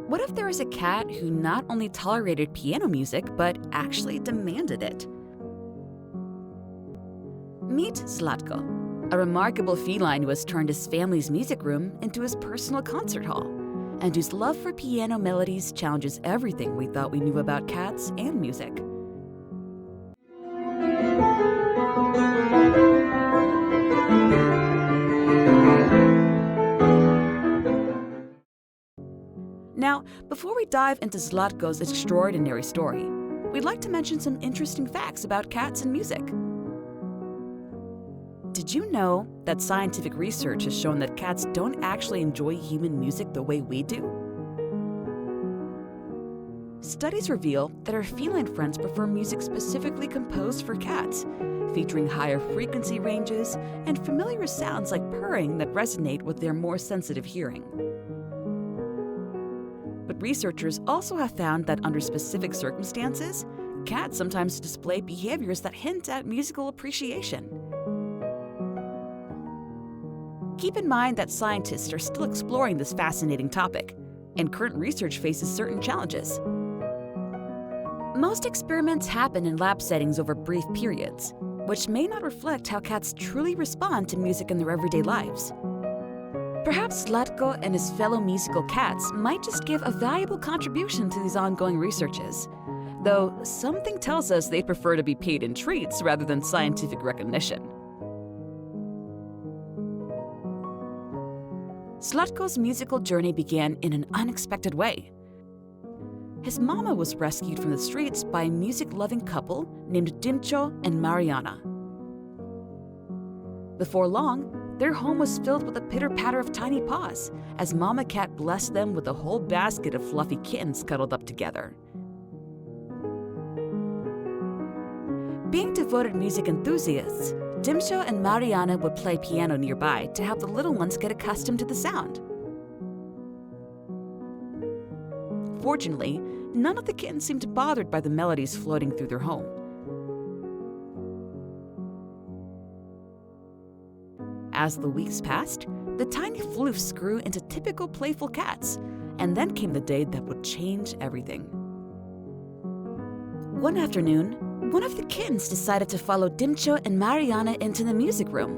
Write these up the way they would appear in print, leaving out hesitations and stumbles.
What if there was a cat who not only tolerated piano music, but actually demanded it? Meet Zlatko, a remarkable feline who has turned his family's music room into his personal concert hall, and whose love for piano melodies challenges everything we thought we knew about cats and music. Now, before we dive into Zlatko's extraordinary story, we'd like to mention some interesting facts about cats and music. Did you know that scientific research has shown that cats don't actually enjoy human music the way we do? Studies reveal that our feline friends prefer music specifically composed for cats, featuring higher frequency ranges and familiar sounds like purring that resonate with their more sensitive hearing. But researchers also have found that under specific circumstances, cats sometimes display behaviors that hint at musical appreciation. Keep in mind that scientists are still exploring this fascinating topic, and current research faces certain challenges. Most experiments happen in lab settings over brief periods, which may not reflect how cats truly respond to music in their everyday lives. Perhaps Zlatko and his fellow musical cats might just give a valuable contribution to these ongoing researches, though something tells us they'd prefer to be paid in treats rather than scientific recognition. Zlatko's musical journey began in an unexpected way. His mama was rescued from the streets by a music-loving couple named Dimcho and Mariana. Before long, their home was filled with the pitter-patter of tiny paws as Mama Cat blessed them with a whole basket of fluffy kittens cuddled up together. Being devoted music enthusiasts, Dimcho and Mariana would play piano nearby to help the little ones get accustomed to the sound. Fortunately, none of the kittens seemed bothered by the melodies floating through their home. As the weeks passed, the tiny floofs grew into typical playful cats, and then came the day that would change everything. One afternoon, one of the kittens decided to follow Dimcho and Mariana into the music room.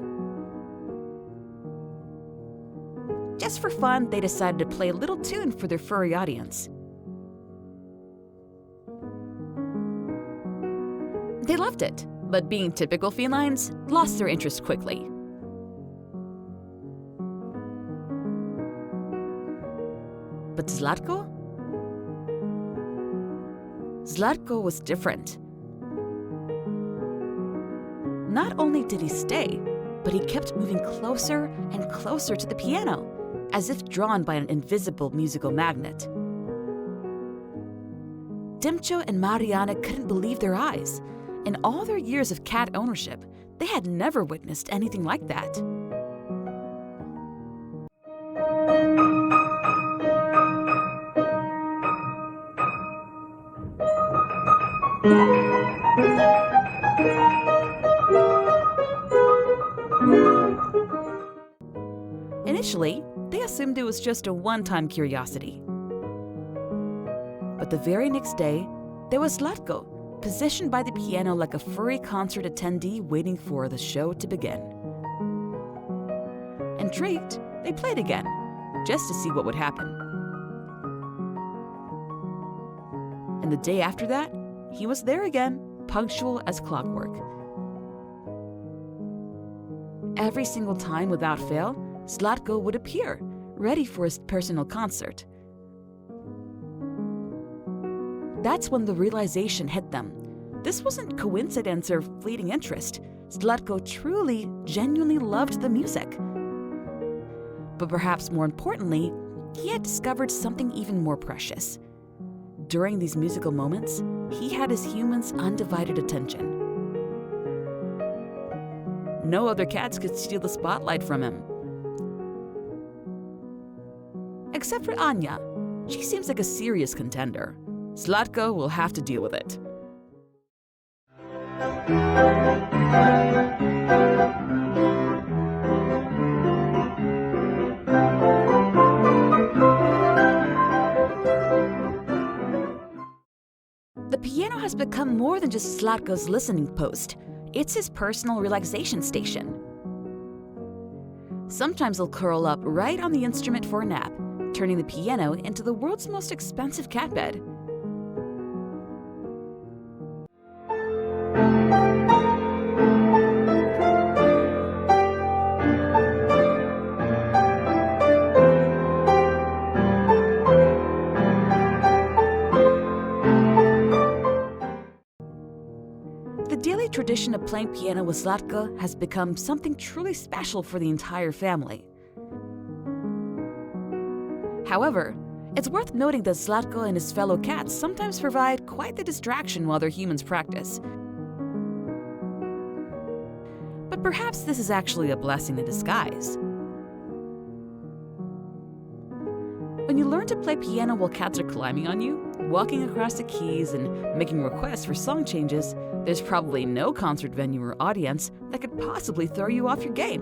Just for fun, they decided to play a little tune for their furry audience. They loved it, but being typical felines, lost their interest quickly. But Zlatko? Zlatko was different. Not only did he stay, but he kept moving closer and closer to the piano, as if drawn by an invisible musical magnet. Dimcho and Mariana couldn't believe their eyes. In all their years of cat ownership, they had never witnessed anything like that. Initially, they assumed it was just a one-time curiosity. But the very next day, there was Zlatko, positioned by the piano like a furry concert attendee waiting for the show to begin. Intrigued, they played again, just to see what would happen. And the day after that, he was there again, punctual as clockwork. Every single time without fail, Zlatko would appear, ready for his personal concert. That's when the realization hit them. This wasn't coincidence or fleeting interest. Zlatko truly, genuinely loved the music. But perhaps more importantly, he had discovered something even more precious. During these musical moments, he had his humans' undivided attention. No other cats could steal the spotlight from him. Except for Anya. She seems like a serious contender. Zlatko will have to deal with it. than just Zlatko's listening post. It's his personal relaxation station. Sometimes he'll curl up right on the instrument for a nap, turning the piano into the world's most expensive cat bed. The daily tradition of playing piano with Zlatko has become something truly special for the entire family. However, it's worth noting that Zlatko and his fellow cats sometimes provide quite the distraction while their humans practice. But perhaps this is actually a blessing in disguise. When you learn to play piano while cats are climbing on you, walking across the keys, and making requests for song changes, there's probably no concert venue or audience that could possibly throw you off your game.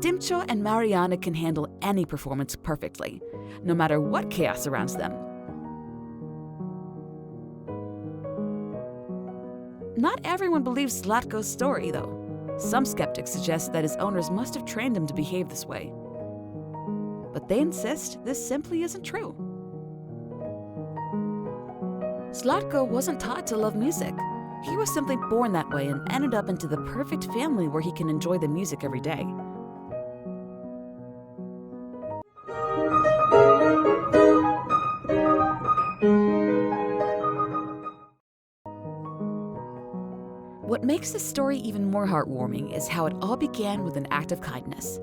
Dimcho and Mariana can handle any performance perfectly, no matter what chaos surrounds them. Not everyone believes Zlatko's story, though. Some skeptics suggest that his owners must have trained him to behave this way. But they insist this simply isn't true. Zlatko wasn't taught to love music. He was simply born that way and ended up into the perfect family where he can enjoy the music every day. What makes this story even more heartwarming is how it all began with an act of kindness.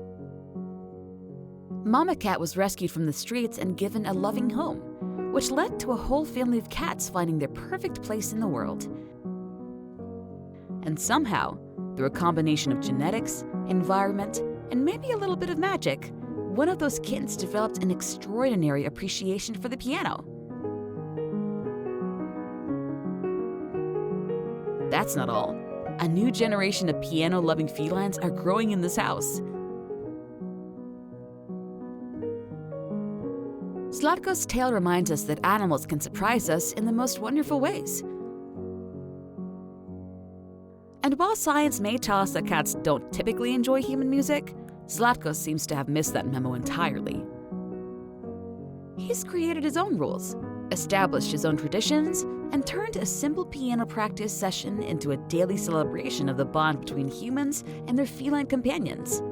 Mama Cat was rescued from the streets and given a loving home, which led to a whole family of cats finding their perfect place in the world. And somehow, through a combination of genetics, environment, and maybe a little bit of magic, one of those kittens developed an extraordinary appreciation for the piano. That's not all. A new generation of piano-loving felines are growing in this house. Zlatko's tale reminds us that animals can surprise us in the most wonderful ways. And while science may tell us that cats don't typically enjoy human music, Zlatko seems to have missed that memo entirely. He's created his own rules, established his own traditions, and turned a simple piano practice session into a daily celebration of the bond between humans and their feline companions.